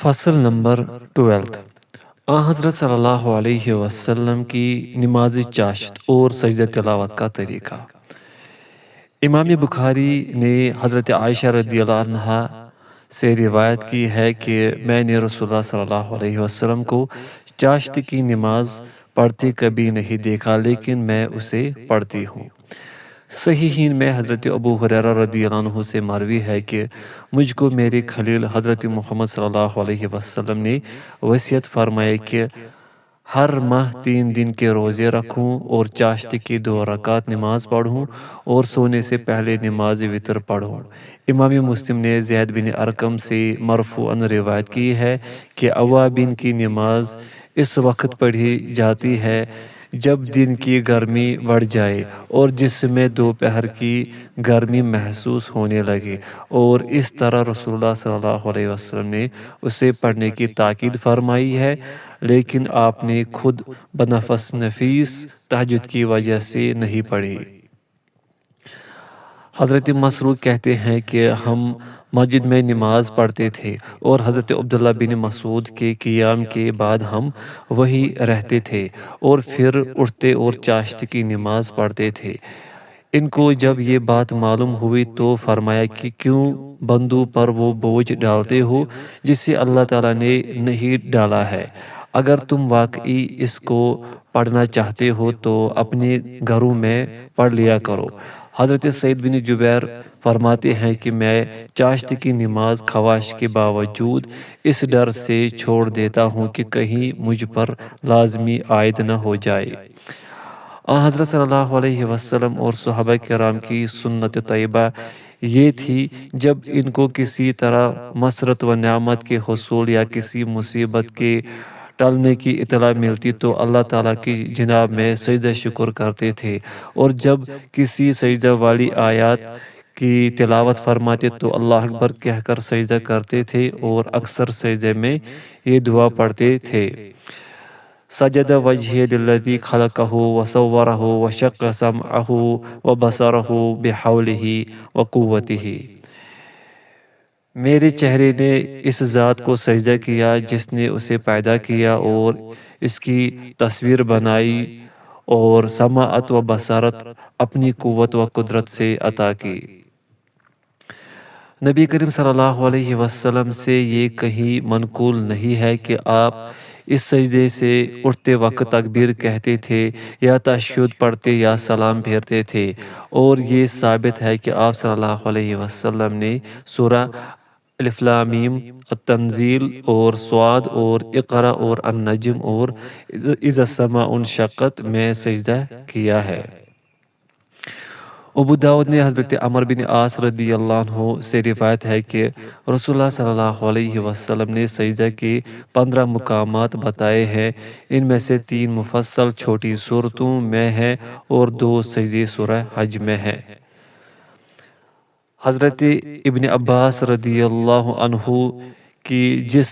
فصل نمبر 12۔ حضرت صلی اللہ علیہ وسلم کی نماز چاشت اور سجدہ تلاوت کا طریقہ۔ امام بخاری نے حضرت عائشہ رضی اللہ عنہا سے روایت کی ہے کہ میں نے رسول اللہ صلی اللہ علیہ وسلم کو چاشت کی نماز پڑھتے کبھی نہیں دیکھا، لیکن میں اسے پڑھتی ہوں۔ صحیحین میں حضرت ابو ہریرہ رضی اللہ عنہ سے مروی ہے کہ مجھ کو میرے خلیل حضرت محمد صلی اللہ علیہ وسلم نے وصیت فرمائی کہ ہر ماہ 3 دن کے روزے رکھوں اور چاشت کی 2 رکعت نماز پڑھوں اور سونے سے پہلے نماز وتر پڑھوں۔ امام مسلم نے زید بن ارقم سے مرفوعاً روایت کی ہے کہ اوابین کی نماز اس وقت پڑھی جاتی ہے جب دن کی گرمی بڑھ جائے اور جسم میں دوپہر کی گرمی محسوس ہونے لگے، اور اس طرح رسول اللہ صلی اللہ علیہ وسلم نے اسے پڑھنے کی تاکید فرمائی ہے، لیکن آپ نے خود بنفس نفیس تہجد کی وجہ سے نہیں پڑھی۔ حضرت مسروق کہتے ہیں کہ ہم مسجد میں نماز پڑھتے تھے اور حضرت عبداللہ بن مسعود کے قیام کے بعد ہم وہی رہتے تھے اور پھر اٹھتے اور چاشت کی نماز پڑھتے تھے۔ ان کو جب یہ بات معلوم ہوئی تو فرمایا کہ کیوں بندوں پر وہ بوجھ ڈالتے ہو جس سے اللہ تعالیٰ نے نہیں ڈالا ہے؟ اگر تم واقعی اس کو پڑھنا چاہتے ہو تو اپنے گھروں میں پڑھ لیا کرو۔ حضرت سعید بن جبیر فرماتے ہیں کہ میں چاشت کی نماز خواہش کے باوجود اس ڈر سے چھوڑ دیتا ہوں کہ کہیں مجھ پر لازمی عائد نہ ہو جائے۔ حضرت صلی اللہ علیہ وسلم اور صحابہ کرام کی سنت طیبہ یہ تھی جب ان کو کسی طرح مسرت و نعمت کے حصول یا کسی مصیبت کے ٹلنے کی اطلاع ملتی تو اللہ تعالیٰ کی جناب میں سجدہ شکر کرتے تھے، اور جب کسی سجدہ والی آیات کی تلاوت فرماتے تو اللہ اکبر کہہ کر سجدہ کرتے تھے، اور اکثر سجدے میں یہ دعا پڑھتے تھے: سجد وجہی للذی خلقہ وصورہ وشق سمعہ وبصرہ بحولہ وقوتہ۔ میرے چہرے نے اس ذات کو سجدہ کیا جس نے اسے پیدا کیا اور اس کی تصویر بنائی، اور سماعت و بصارت اپنی قوت و قدرت سے عطا کی۔ نبی کریم صلی اللہ علیہ وسلم سے یہ کہیں منقول نہیں ہے کہ آپ اس سجدے سے اٹھتے وقت تکبیر کہتے تھے یا تشہد پڑھتے یا سلام پھیرتے تھے، اور یہ ثابت ہے کہ آپ صلی اللہ علیہ وسلم نے سورہ الف لام میم، التنزیل اور صاد اور اقرا اور النجم اور اذا السماء انشقت میں سجدہ کیا ہے۔ ابو داؤد نے حضرت عمر بن عاص رضی اللہ عنہ سے روایت ہے کہ رسول اللہ صلی اللہ علیہ وسلم نے سجدہ کے 15 مقامات بتائے ہیں، ان میں سے 3 مفصل چھوٹی سورتوں میں ہیں اور 2 سجدے سورہ حج میں ہیں۔ حضرت ابن عباس رضی اللہ عنہ کی جس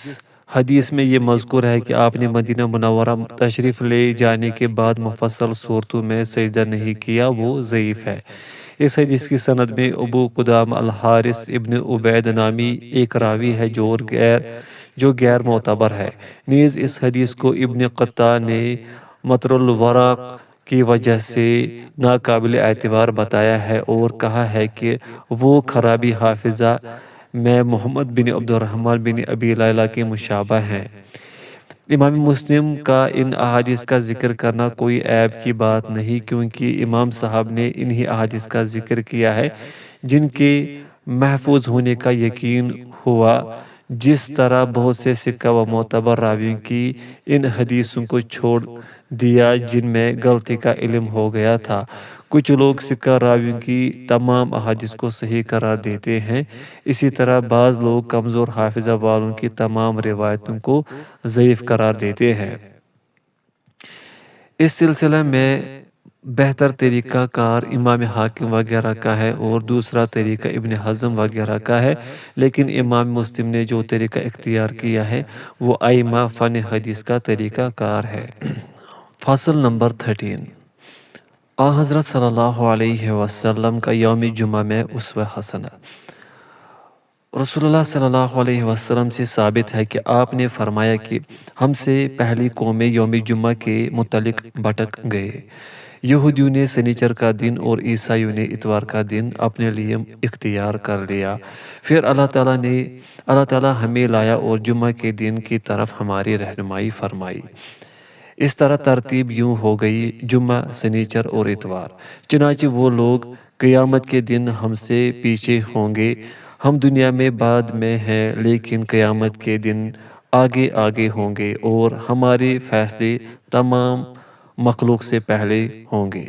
حدیث میں یہ مذکور ہے کہ آپ نے مدینہ منورہ تشریف لے جانے کے بعد مفصل صورتوں میں سجدہ نہیں کیا، وہ ضعیف ہے۔ اس حدیث کی سند میں ابو قدام الحارث ابن عبید نامی ایک راوی ہے جو غیر معتبر ہے۔ نیز اس حدیث کو ابن قطع نے مطر الوراق کی وجہ سے ناقابل اعتبار بتایا ہے اور کہا ہے کہ وہ خرابی حافظہ میں محمد بن عبد الرحمن بن ابی لیلہ کے مشابہ ہیں۔ امام مسلم کا ان احادیث کا ذکر کرنا کوئی عیب کی بات نہیں، کیونکہ امام صاحب نے انہی احادیث کا ذکر کیا ہے جن کے محفوظ ہونے کا یقین ہوا، جس طرح بہت سے ثقہ و معتبر راویوں کی ان حدیثوں کو چھوڑ دیا جن میں غلطی کا علم ہو گیا تھا۔ کچھ لوگ ثقہ راویوں کی تمام احادیث کو صحیح قرار دیتے ہیں، اسی طرح بعض لوگ کمزور حافظہ والوں کی تمام روایتوں کو ضعیف قرار دیتے ہیں۔ اس سلسلہ میں بہتر طریقہ کار امام حاکم وغیرہ کا ہے اور دوسرا طریقہ ابن حزم وغیرہ کا ہے، لیکن امام مسلم نے جو طریقہ اختیار کیا ہے وہ ائمہ فن حدیث کا طریقہ کار ہے۔ فصل نمبر 13۔ حضرت صلی اللہ علیہ وسلم کا یوم جمعہ میں اسوہ حسنہ۔ رسول اللہ صلی اللہ علیہ وسلم سے ثابت ہے کہ آپ نے فرمایا کہ ہم سے پہلی قومیں یوم جمعہ کے متعلق بھٹک گئے۔ یہودیوں نے سنیچر کا دن اور عیسائیوں نے اتوار کا دن اپنے لیے اختیار کر لیا۔ پھر اللہ تعالیٰ ہمیں لایا اور جمعہ کے دن کی طرف ہماری رہنمائی فرمائی۔ اس طرح ترتیب یوں ہو گئی: جمعہ، سنیچر اور اتوار۔ چنانچہ وہ لوگ قیامت کے دن ہم سے پیچھے ہوں گے۔ ہم دنیا میں بعد میں ہیں لیکن قیامت کے دن آگے آگے ہوں گے اور ہمارے فیصلے تمام مخلوق سے پہلے ہوں گے۔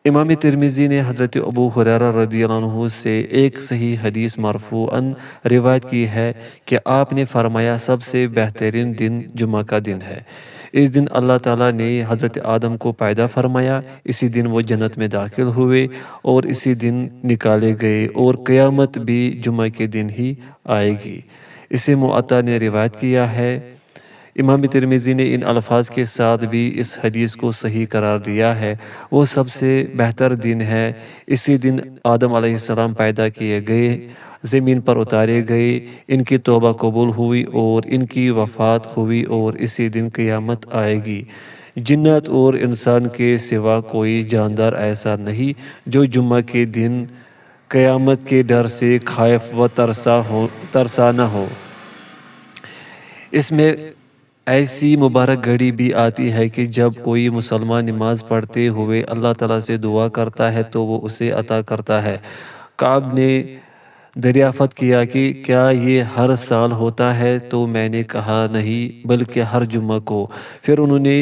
امام ترمذی نے حضرت ابو ہریرہ رضی اللہ عنہ سے ایک صحیح حدیث مرفوعاً روایت کی ہے کہ آپ نے فرمایا، سب سے بہترین دن جمعہ کا دن ہے۔ اس دن اللہ تعالیٰ نے حضرت آدم کو پیدا فرمایا، اسی دن وہ جنت میں داخل ہوئے اور اسی دن نکالے گئے، اور قیامت بھی جمعہ کے دن ہی آئے گی۔ اسے معطا نے روایت کیا ہے۔ امام ترمذی نے ان الفاظ کے ساتھ بھی اس حدیث کو صحیح قرار دیا ہے۔ وہ سب سے بہتر دن ہے۔ اسی دن آدم علیہ السلام پیدا کیے گئے، زمین پر اتارے گئے، ان کی توبہ قبول ہوئی اور ان کی وفات ہوئی، اور اسی دن قیامت آئے گی۔ جنات اور انسان کے سوا کوئی جاندار ایسا نہیں جو جمعہ کے دن قیامت کے ڈر سے خائف و ترسا نہ ہو۔ اس میں ایسی مبارک گھڑی بھی آتی ہے کہ جب کوئی مسلمان نماز پڑھتے ہوئے اللہ تعالیٰ سے دعا کرتا ہے تو وہ اسے عطا کرتا ہے۔ کعب نے دریافت کیا کہ کیا یہ ہر سال ہوتا ہے؟ تو میں نے کہا نہیں، بلکہ ہر جمعہ کو۔ پھر انہوں نے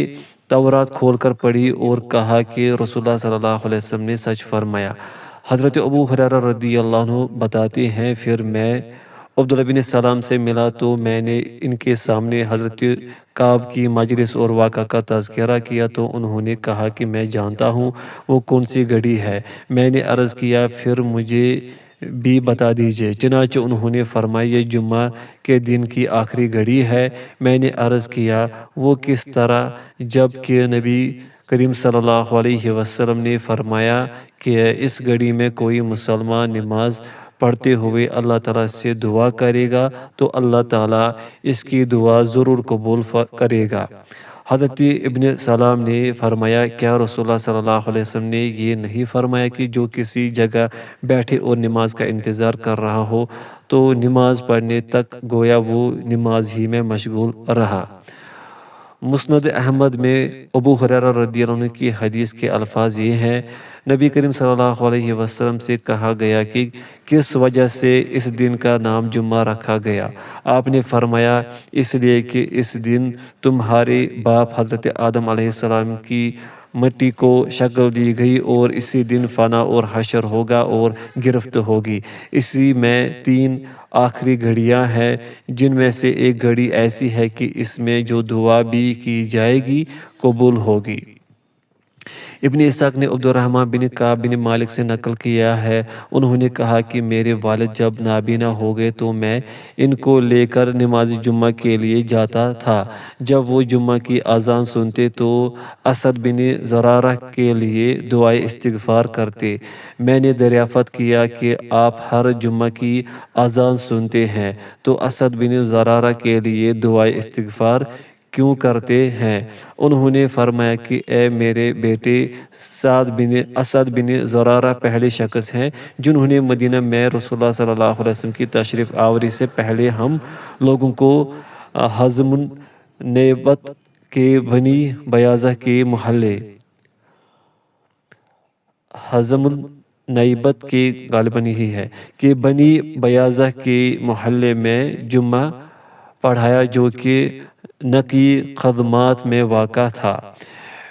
تورات کھول کر پڑھی اور کہا کہ رسول اللہ صلی اللہ علیہ وسلم نے سچ فرمایا۔ حضرت ابو ہریرہ رضی اللہ عنہ بتاتے ہیں، پھر میں عبداللہ بن سلام سے ملا تو میں نے ان کے سامنے حضرت کعب کی مجلس اور واقعہ کا تذکرہ کیا تو انہوں نے کہا کہ میں جانتا ہوں وہ کون سی گھڑی ہے۔ میں نے عرض کیا پھر مجھے بھی بتا دیجئے۔ چنانچہ انہوں نے فرمایا یہ جمعہ کے دن کی آخری گھڑی ہے۔ میں نے عرض کیا وہ کس طرح؟ جب کہ نبی کریم صلی اللہ علیہ وسلم نے فرمایا کہ اس گھڑی میں کوئی مسلمان نماز پڑھتے ہوئے اللہ تعالیٰ سے دعا کرے گا تو اللہ تعالیٰ اس کی دعا ضرور قبول کرے گا۔ حضرت ابن سلام نے فرمایا، کیا رسول اللہ صلی اللہ علیہ وسلم نے یہ نہیں فرمایا کہ جو کسی جگہ بیٹھے اور نماز کا انتظار کر رہا ہو تو نماز پڑھنے تک گویا وہ نماز ہی میں مشغول رہا؟ مسند احمد میں ابو ہریرہ رضی اللہ عنہ کی حدیث کے الفاظ یہ ہیں: نبی کریم صلی اللہ علیہ وسلم سے کہا گیا کہ کس وجہ سے اس دن کا نام جمعہ رکھا گیا؟ آپ نے فرمایا اس لیے کہ اس دن تمہارے باپ حضرت آدم علیہ السلام کی مٹی کو شکل دی گئی اور اسی دن فنا اور حشر ہوگا اور گرفت ہوگی۔ اسی میں 3 آخری گھڑیاں ہیں جن میں سے ایک گھڑی ایسی ہے کہ اس میں جو دعا بھی کی جائے گی قبول ہوگی۔ ابن اسحاق نے عبد الرحمن بن کعب بن مالک سے نقل کیا ہے، انہوں نے کہا کہ میرے والد جب نابینا ہو گئے تو میں ان کو لے کر نماز جمعہ کے لیے جاتا تھا۔ جب وہ جمعہ کی اذان سنتے تو اسد بن زرارہ کے لیے دعائے استغفار کرتے۔ میں نے دریافت کیا کہ آپ ہر جمعہ کی اذان سنتے ہیں تو اسد بن زرارہ کے لیے دعائے استغفار کیوں کرتے ہیں؟ انہوں نے فرمایا کہ اے میرے بیٹے، اسد بن زرارہ پہلے شخص ہیں جنہوں نے مدینہ میں رسول اللہ صلی اللہ علیہ وسلم کی تشریف آوری سے پہلے ہم لوگوں کو حزم نیبت کے بنی بیاضہ کے محلے حزم نیبت کے غالباً ہی ہے کہ بنی بیاضہ کے محلے میں جمعہ پڑھایا جو کہ نقی خدمات میں واقع تھا۔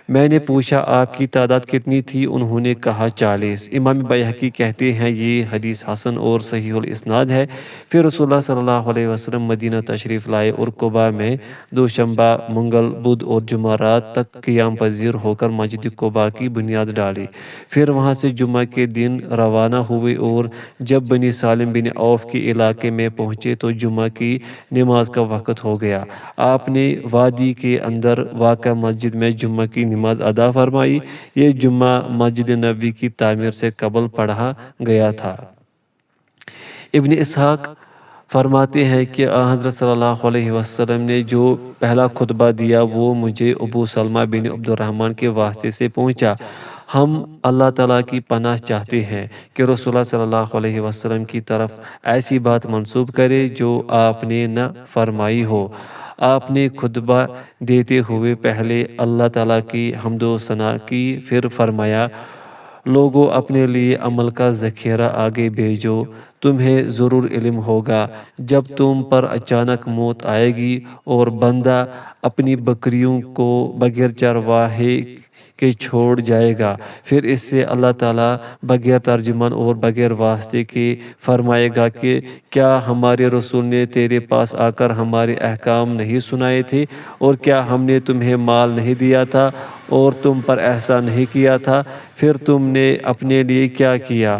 میں نے پوچھا آپ کی تعداد کتنی تھی؟ انہوں نے کہا 40۔ امام بیہقی کہتے ہیں یہ حدیث حسن اور صحیح الاسناد ہے۔ پھر رسول اللہ صلی اللہ علیہ وسلم مدینہ تشریف لائے اور قباء میں دوشنبہ، منگل، بدھ اور جمعرات تک قیام پذیر ہو کر مسجد قباء کی بنیاد ڈالی۔ پھر وہاں سے جمعہ کے دن روانہ ہوئے اور جب بنی سالم بن عوف کے علاقے میں پہنچے تو جمعہ کی نماز کا وقت ہو گیا۔ آپ نے وادی کے اندر واقع مسجد میں جمعہ کی نماز ادا فرمائی۔ یہ جمعہ مسجد نبوی کی تعمیر سے قبل پڑھا گیا تھا۔ ابن اسحاق فرماتے ہیں کہ حضرت صلی اللہ علیہ وسلم نے جو پہلا خطبہ دیا وہ مجھے ابو سلمہ بن عبد الرحمن کے واسطے سے پہنچا۔ ہم اللہ تعالیٰ کی پناہ چاہتے ہیں کہ رسول اللہ صلی اللہ علیہ وسلم کی طرف ایسی بات منسوب کرے جو آپ نے نہ فرمائی ہو۔ آپ نے خطبہ دیتے ہوئے پہلے اللہ تعالیٰ کی حمد و ثنا کی، پھر فرمایا، لوگوں اپنے لیے عمل کا ذخیرہ آگے بھیجو، تمہیں ضرور علم ہوگا جب تم پر اچانک موت آئے گی اور بندہ اپنی بکریوں کو بغیر چرواہے کے چھوڑ جائے گا، پھر اس سے اللہ تعالیٰ بغیر ترجمان اور بغیر واسطے کے فرمائے گا کہ کیا ہمارے رسول نے تیرے پاس آ کر ہمارے احکام نہیں سنائے تھے، اور کیا ہم نے تمہیں مال نہیں دیا تھا اور تم پر احسان نہیں کیا تھا، پھر تم نے اپنے لیے کیا کیا؟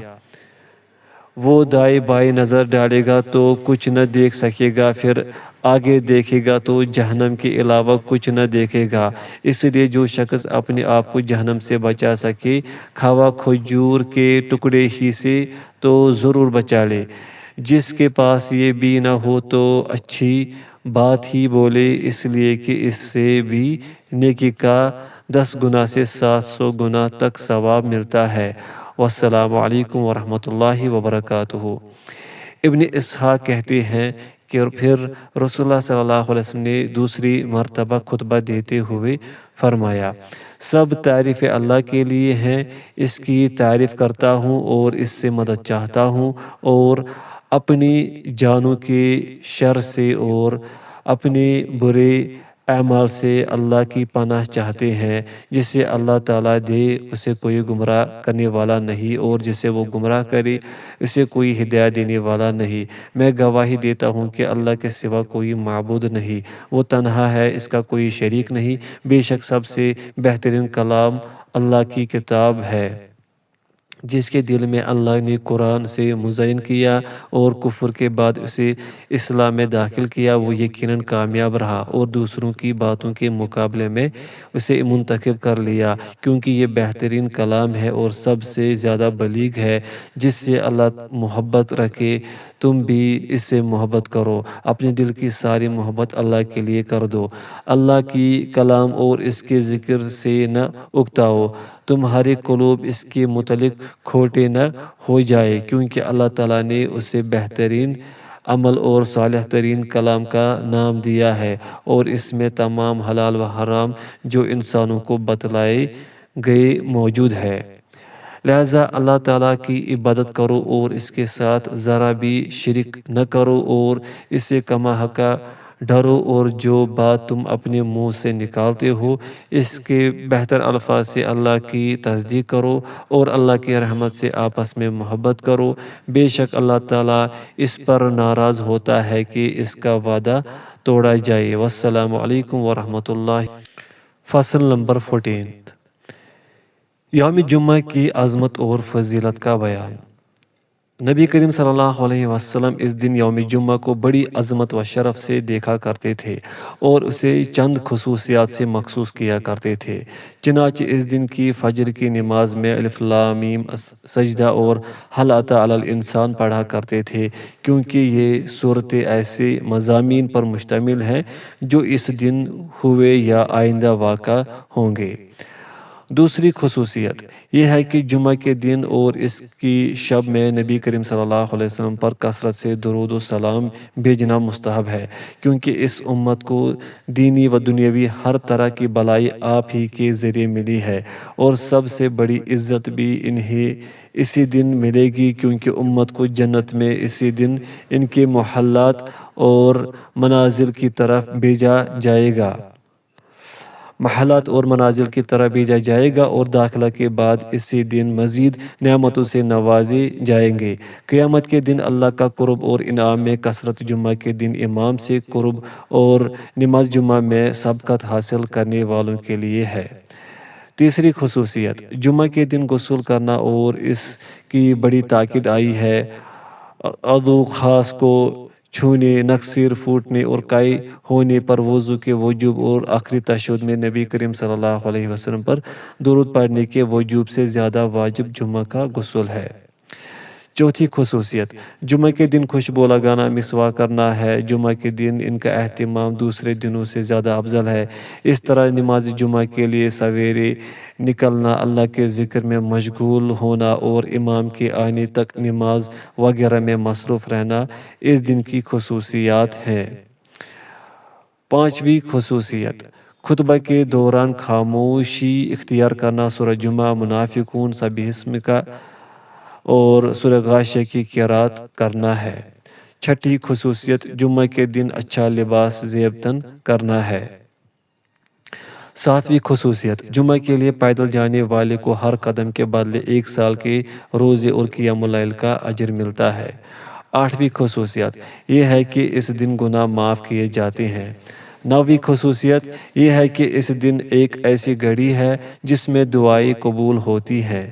وہ دائیں بائیں نظر ڈالے گا تو کچھ نہ دیکھ سکے گا، پھر آگے دیکھے گا تو جہنم کے علاوہ کچھ نہ دیکھے گا۔ اس لیے جو شخص اپنے آپ کو جہنم سے بچا سکے، کھوا کھجور کے ٹکڑے ہی سے تو ضرور بچا لے۔ جس کے پاس یہ بھی نہ ہو تو اچھی بات ہی بولے، اس لیے کہ اس سے بھی نیکی کا 10 گنا سے 700 گنا تک ثواب ملتا ہے۔ والسلام علیکم ورحمۃ اللہ وبرکاتہ۔ ابن اسحاق کہتے ہیں کہ پھر رسول اللہ صلی اللہ علیہ وسلم نے دوسری مرتبہ خطبہ دیتے ہوئے فرمایا، سب تعریف اللہ کے لیے ہیں، اس کی تعریف کرتا ہوں اور اس سے مدد چاہتا ہوں، اور اپنی جانوں کے شر سے اور اپنے برے اعمال سے اللہ کی پناہ چاہتے ہیں۔ جسے اللہ تعالیٰ دے اسے کوئی گمراہ کرنے والا نہیں، اور جسے وہ گمراہ کرے اسے کوئی ہدایت دینے والا نہیں۔ میں گواہی دیتا ہوں کہ اللہ کے سوا کوئی معبود نہیں، وہ تنہا ہے، اس کا کوئی شریک نہیں۔ بے شک سب سے بہترین کلام اللہ کی کتاب ہے، جس کے دل میں اللہ نے قرآن سے مزین کیا اور کفر کے بعد اسے اسلام میں داخل کیا، وہ یقیناً کامیاب رہا اور دوسروں کی باتوں کے مقابلے میں اسے منتخب کر لیا، کیونکہ یہ بہترین کلام ہے اور سب سے زیادہ بلیغ ہے۔ جس سے اللہ محبت رکھے تم بھی اس سے محبت کرو، اپنے دل کی ساری محبت اللہ کے لیے کر دو۔ اللہ کی کلام اور اس کے ذکر سے نہ اکتاؤ، تمہارے قلوب اس کے متعلق کھوٹے نہ ہو جائے، کیونکہ اللہ تعالیٰ نے اسے بہترین عمل اور صالح ترین کلام کا نام دیا ہے، اور اس میں تمام حلال و حرام جو انسانوں کو بتلائے گئے موجود ہے۔ لہٰذا اللہ تعالیٰ کی عبادت کرو اور اس کے ساتھ ذرا بھی شرک نہ کرو، اور اس سے کما حقہ ڈرو، اور جو بات تم اپنے منہ سے نکالتے ہو اس کے بہتر الفاظ سے اللہ کی تصدیق کرو، اور اللہ کی رحمت سے آپس میں محبت کرو۔ بے شک اللہ تعالیٰ اس پر ناراض ہوتا ہے کہ اس کا وعدہ توڑا جائے۔ والسلام علیکم ورحمۃ اللہ۔ فصل نمبر 14، یوم جمعہ کی عظمت اور فضیلت کا بیان۔ نبی کریم صلی اللہ علیہ وسلم اس دن یوم جمعہ کو بڑی عظمت و شرف سے دیکھا کرتے تھے اور اسے چند خصوصیات سے مخصوص کیا کرتے تھے۔ چنانچہ اس دن کی فجر کی نماز میں الف لام میم سجدہ اور هل أتى على الإنسان پڑھا کرتے تھے، کیونکہ یہ صورتیں ایسے مضامین پر مشتمل ہیں جو اس دن ہوئے یا آئندہ واقع ہوں گے۔ دوسری خصوصیت یہ ہے کہ جمعہ کے دن اور اس کی شب میں نبی کریم صلی اللہ علیہ وسلم پر کثرت سے درود و سلام بھیجنا مستحب ہے، کیونکہ اس امت کو دینی و دنیاوی ہر طرح کی بھلائی آپ ہی کے ذریعے ملی ہے، اور سب سے بڑی عزت بھی انہیں اسی دن ملے گی، کیونکہ امت کو جنت میں اسی دن ان کے محلات اور منازل کی طرف بھیجا جائے گا اور داخلہ کے بعد اسی دن مزید نعمتوں سے نوازے جائیں گے۔ قیامت کے دن اللہ کا قرب اور انعام میں کثرت جمعہ کے دن امام سے قرب اور نماز جمعہ میں سبقت حاصل کرنے والوں کے لیے ہے۔ تیسری خصوصیت جمعہ کے دن غسل کرنا اور اس کی بڑی تاکید آئی ہے۔ عضو خاص کو چھونے، نک سیر پھوٹنے اور قے ہونے پر وضو کے وجوب اور آخری تشہد میں نبی کریم صلی اللہ علیہ وسلم پر درود پڑھنے کے وجوب سے زیادہ واجب جمعہ کا غسل ہے۔ چوتھی خصوصیت، جمعہ کے دن خوشبو لگانا، مسواک کرنا ہے۔ جمعہ کے دن ان کا اہتمام دوسرے دنوں سے زیادہ افضل ہے۔ اس طرح نماز جمعہ کے لیے سویرے نکلنا، اللہ کے ذکر میں مشغول ہونا اور امام کے آنے تک نماز وغیرہ میں مصروف رہنا اس دن کی خصوصیات ہیں۔ پانچویں خصوصیت، خطبہ کے دوران خاموشی اختیار کرنا، سورہ جمعہ، منافقون، سبح اسم کا اور سورہ غاشیہ کی قرات کرنا ہے۔ چھٹی خصوصیت، جمعہ کے دن اچھا لباس زیب تن کرنا ہے۔ ساتویں خصوصیت، جمعہ کے لیے پیدل جانے والے کو ہر قدم کے بدلے 1 سال کے روزے اور قیام اللیل کا اجر ملتا ہے۔ آٹھویں خصوصیت یہ ہے کہ اس دن گناہ معاف کیے جاتے ہیں۔ نویں خصوصیت یہ ہے کہ اس دن ایک ایسی گھڑی ہے جس میں دعائیں قبول ہوتی ہیں۔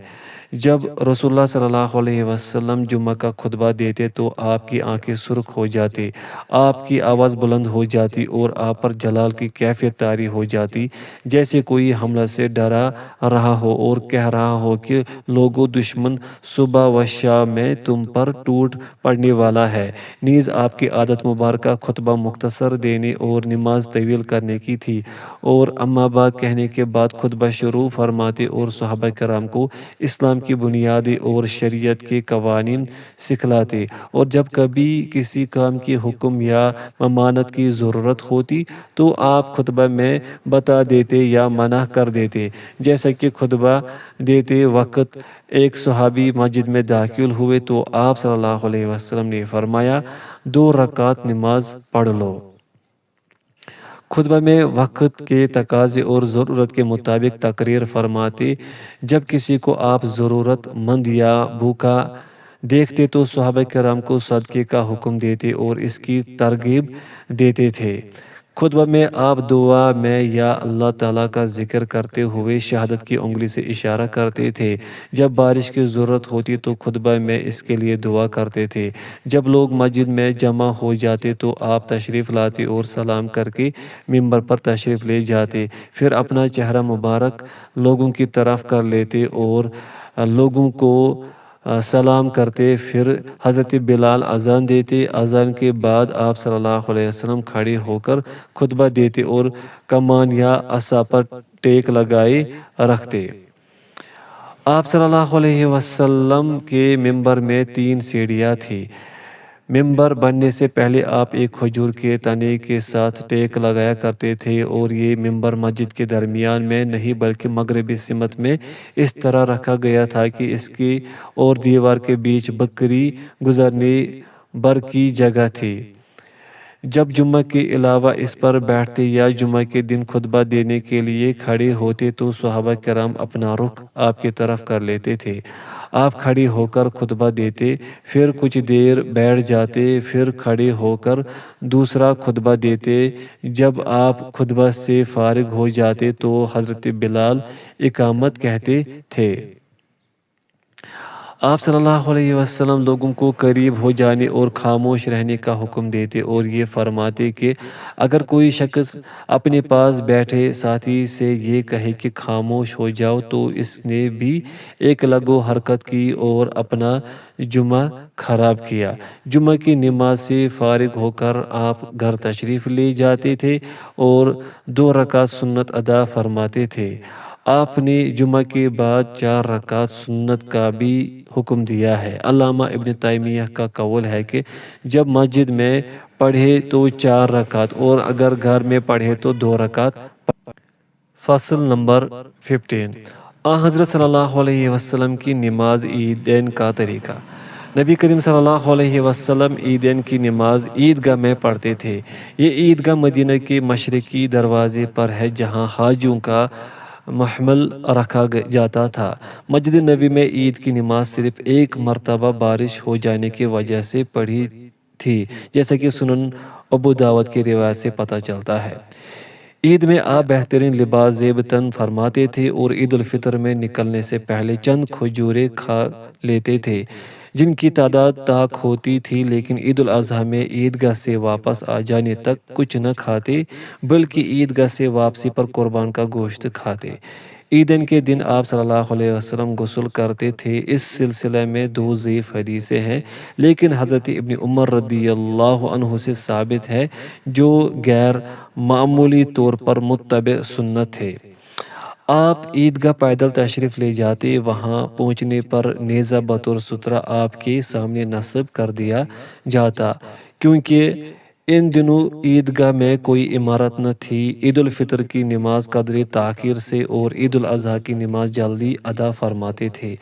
جب رسول اللہ صلی اللہ علیہ وسلم جمعہ کا خطبہ دیتے تو آپ کی آنکھیں سرخ ہو جاتی، آپ کی آواز بلند ہو جاتی اور آپ پر جلال کی کیفیت طاری ہو جاتی، جیسے کوئی حملہ سے ڈرا رہا ہو اور کہہ رہا ہو کہ لوگو، دشمن صبح و شام میں تم پر ٹوٹ پڑنے والا ہے۔ نیز آپ کی عادت مبارکہ خطبہ مختصر دینے اور نماز طویل کرنے کی تھی، اور اما بعد کہنے کے بعد خطبہ شروع فرماتے اور صحابہ کرام کو اسلام کی بنیادیں اور شریعت کے قوانین سکھلاتے، اور جب کبھی کسی کام کے حکم یا ممانعت کی ضرورت ہوتی تو آپ خطبہ میں بتا دیتے یا منع کر دیتے۔ جیسا کہ خطبہ دیتے وقت ایک صحابی مسجد میں داخل ہوئے تو آپ صلی اللہ علیہ وسلم نے فرمایا، 2 رکعت نماز پڑھ لو۔ خطبہ میں وقت کے تقاضے اور ضرورت کے مطابق تقریر فرماتے۔ جب کسی کو آپ ضرورت مند یا بھوکا دیکھتے تو صحابہ کرام کو صدقے کا حکم دیتے اور اس کی ترغیب دیتے تھے۔ خطبہ میں آپ دعا میں یا اللہ تعالیٰ کا ذکر کرتے ہوئے شہادت کی انگلی سے اشارہ کرتے تھے۔ جب بارش کی ضرورت ہوتی تو خطبہ میں اس کے لیے دعا کرتے تھے۔ جب لوگ مسجد میں جمع ہو جاتے تو آپ تشریف لاتے اور سلام کر کے ممبر پر تشریف لے جاتے، پھر اپنا چہرہ مبارک لوگوں کی طرف کر لیتے اور لوگوں کو سلام کرتے۔ پھر حضرت بلال اذان دیتے۔ اذان کے بعد آپ صلی اللہ علیہ وسلم کھڑے ہو کر خطبہ دیتے اور کمان یا عصا پر ٹیک لگائے رکھتے۔ آپ صلی اللہ علیہ وسلم کے ممبر میں 3 سیڑھیاں تھیں۔ ممبر بننے سے پہلے آپ ایک کھجور کے تنے کے ساتھ ٹیک لگایا کرتے تھے، اور یہ ممبر مسجد کے درمیان میں نہیں بلکہ مغربی سمت میں اس طرح رکھا گیا تھا کہ اس کی اور دیوار کے بیچ بکری گزرنے بھر کی جگہ تھی۔ جب جمعہ کے علاوہ اس پر بیٹھتے یا جمعہ کے دن خطبہ دینے کے لیے کھڑے ہوتے تو صحابہ کرام اپنا رخ آپ کی طرف کر لیتے تھے۔ آپ کھڑے ہو کر خطبہ دیتے، پھر کچھ دیر بیٹھ جاتے، پھر کھڑے ہو کر دوسرا خطبہ دیتے۔ جب آپ خطبہ سے فارغ ہو جاتے تو حضرت بلال اقامت کہتے تھے۔ آپ صلی اللہ علیہ وسلم لوگوں کو قریب ہو جانے اور خاموش رہنے کا حکم دیتے اور یہ فرماتے کہ اگر کوئی شخص اپنے پاس بیٹھے ساتھی سے یہ کہے کہ خاموش ہو جاؤ تو اس نے بھی ایک لغو حرکت کی اور اپنا جمعہ خراب کیا۔ جمعہ کی نماز سے فارغ ہو کر آپ گھر تشریف لے جاتے تھے اور 2 رکعت سنت ادا فرماتے تھے۔ آپ نے جمعہ کے بعد 4 رکعت سنت کا بھی حکم دیا ہے۔ علامہ ابن تیمیہ کا قول ہے کہ جب مسجد میں پڑھے تو 4 رکعت اور اگر گھر میں پڑھے تو 2 رکعت پڑھے۔ فصل نمبر 15، حضرت صلی اللہ علیہ وسلم کی نماز عیدین کا طریقہ۔ نبی کریم صلی اللہ علیہ وسلم عیدین کی نماز عیدگاہ میں پڑھتے تھے۔ یہ عیدگاہ مدینہ کے مشرقی دروازے پر ہے جہاں حاجیوں کا محمل رکھا جاتا تھا۔ مسجد نبی میں عید کی نماز صرف ایک مرتبہ بارش ہو جانے کی وجہ سے پڑھی تھی، جیسا کہ سنن ابو داؤد کی روایت سے پتہ چلتا ہے۔ عید میں آپ بہترین لباس زیب تن فرماتے تھے اور عید الفطر میں نکلنے سے پہلے چند کھجوریں کھا لیتے تھے جن کی تعداد طاق ہوتی تھی، لیکن عید الاضحیٰ میں عیدگاہ سے واپس آ جانے تک کچھ نہ کھاتے بلکہ عیدگاہ سے واپسی پر قربان کا گوشت کھاتے۔ عیدین کے دن آپ صلی اللہ علیہ وسلم غسل کرتے تھے۔ اس سلسلے میں دو ضعیف حدیثیں ہیں، لیکن حضرت ابن عمر رضی اللہ عنہ سے ثابت ہے جو غیر معمولی طور پر متبع سنت تھے۔ آپ عیدگاہ پیدل تشریف لے جاتے، وہاں پہنچنے پر نیزہ بطور سترہ آپ کے سامنے نصب کر دیا جاتا، کیونکہ ان دنوں عیدگاہ میں کوئی عمارت نہ تھی۔ عید الفطر کی نماز قدر تاخیر سے اور عید الاضحیٰ کی نماز جلدی ادا فرماتے تھے۔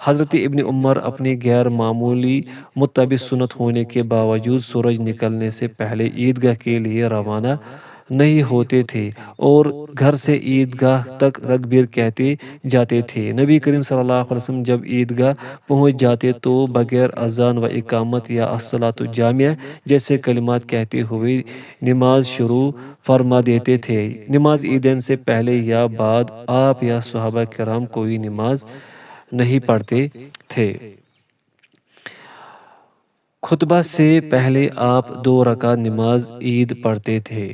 حضرت ابن عمر اپنی غیر معمولی متبع سنت ہونے کے باوجود سورج نکلنے سے پہلے عیدگاہ کے لیے روانہ نہیں ہوتے تھے اور گھر سے عیدگاہ تک تکبیر کہتے جاتے تھے۔ نبی کریم صلی اللہ علیہ وسلم جب عیدگاہ پہنچ جاتے تو بغیر اذان و اقامت یا الصلاۃ الجامعہ جیسے کلمات کہتے ہوئے نماز شروع فرما دیتے تھے۔ نماز عیدین سے پہلے یا بعد آپ یا صحابہ کرام کوئی نماز نہیں پڑھتے تھے۔ خطبہ سے پہلے آپ 2 رکعت نماز عید پڑھتے تھے۔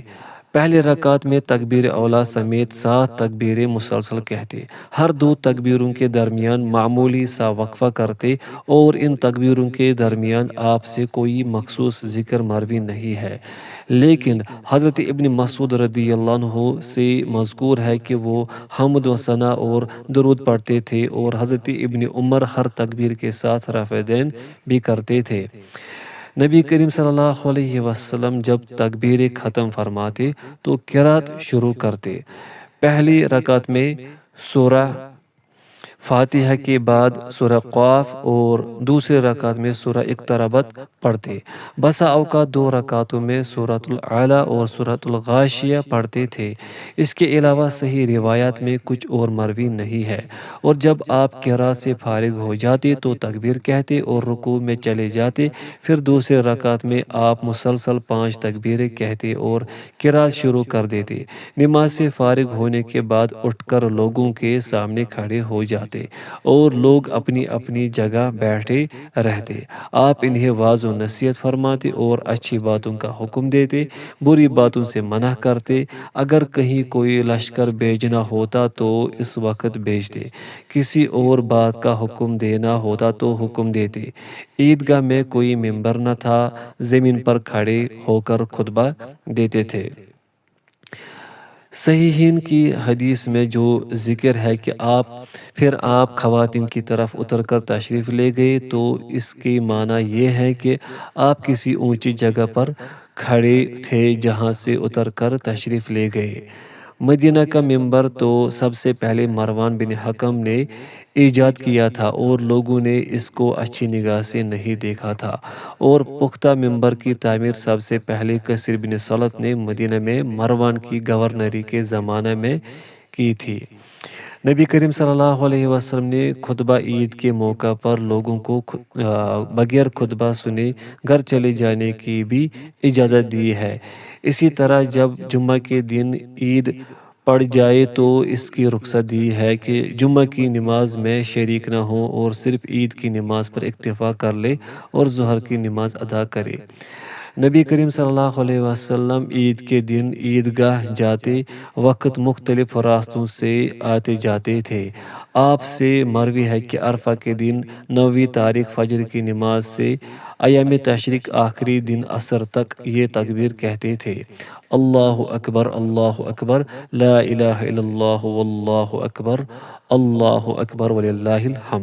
پہلے رکعت میں تکبیر اولیٰ سمیت 7 تکبیریں مسلسل کہتے، ہر 2 تکبیروں کے درمیان معمولی سا وقفہ کرتے، اور ان تکبیروں کے درمیان آپ سے کوئی مخصوص ذکر مروی نہیں ہے، لیکن حضرت ابن مسعود رضی اللہ عنہ سے مذکور ہے کہ وہ حمد و ثنا اور درود پڑھتے تھے، اور حضرت ابن عمر ہر تکبیر کے ساتھ رفع دین بھی کرتے تھے۔ نبی کریم صلی اللہ علیہ وسلم جب تکبیر ختم فرماتے تو قرات شروع کرتے۔ پہلی رکعت میں سورہ فاتحہ کے بعد سورہ قاف اور دوسری رکعت میں سورہ اقتربت پڑھتے۔ بسا اوقات 2 رکعتوں میں سورۃ الاعلیٰ اور سورۃ الغاشیہ پڑھتے تھے۔ اس کے علاوہ صحیح روایات میں کچھ اور مروی نہیں ہے، اور جب آپ قرات سے فارغ ہو جاتے تو تکبیر کہتے اور رکوع میں چلے جاتے، پھر دوسرے رکعت میں آپ مسلسل 5 تکبیریں کہتے اور قرات شروع کر دیتے۔ نماز سے فارغ ہونے کے بعد اٹھ کر لوگوں کے سامنے کھڑے ہو جاتے اور لوگ اپنی اپنی جگہ بیٹھے رہتے۔ آپ انہیں واعظ و نصیحت فرماتے اور اچھی باتوں کا حکم دیتے، بری باتوں سے منع کرتے۔ اگر کہیں کوئی لشکر بھیجنا ہوتا تو اس وقت بھیجتے، کسی اور بات کا حکم دینا ہوتا تو حکم دیتے۔ عیدگاہ میں کوئی ممبر نہ تھا، زمین پر کھڑے ہو کر خطبہ دیتے تھے۔ صحیحین کی حدیث میں جو ذکر ہے کہ پھر آپ خواتین کی طرف اتر کر تشریف لے گئے، تو اس کے معنی یہ ہے کہ آپ کسی اونچی جگہ پر کھڑے تھے جہاں سے اتر کر تشریف لے گئے۔ مدینہ کا ممبر تو سب سے پہلے مروان بن حکم نے ایجاد کیا تھا، اور لوگوں نے اس کو اچھی نگاہ سے نہیں دیکھا تھا، اور پختہ ممبر کی تعمیر سب سے پہلے کثیر بن سلط نے مدینہ میں مروان کی گورنری کے زمانے میں کی تھی۔ نبی کریم صلی اللہ علیہ وسلم نے خطبہ عید کے موقع پر لوگوں کو بغیر خطبہ سنے گھر چلے جانے کی بھی اجازت دی ہے۔ اسی طرح جب جمعہ کے دن عید پڑ جائے تو اس کی رخصت دی ہے کہ جمعہ کی نماز میں شریک نہ ہو اور صرف عید کی نماز پر اکتفا کر لے اور ظہر کی نماز ادا کرے۔ نبی کریم صلی اللہ علیہ وسلم عید کے دن عیدگاہ جاتے وقت مختلف راستوں سے آتے جاتے تھے۔ آپ سے مروی ہے کہ عرفہ کے دن 9ویں تاریخ فجر کی نماز سے ایام تشریق آخری دن عصر تک یہ تکبیر کہتے تھے: اللہ اکبر، اللہ اکبر، لا الہ الا اللہ، واللہ اکبر، اللہ اکبر وللہ الحمد۔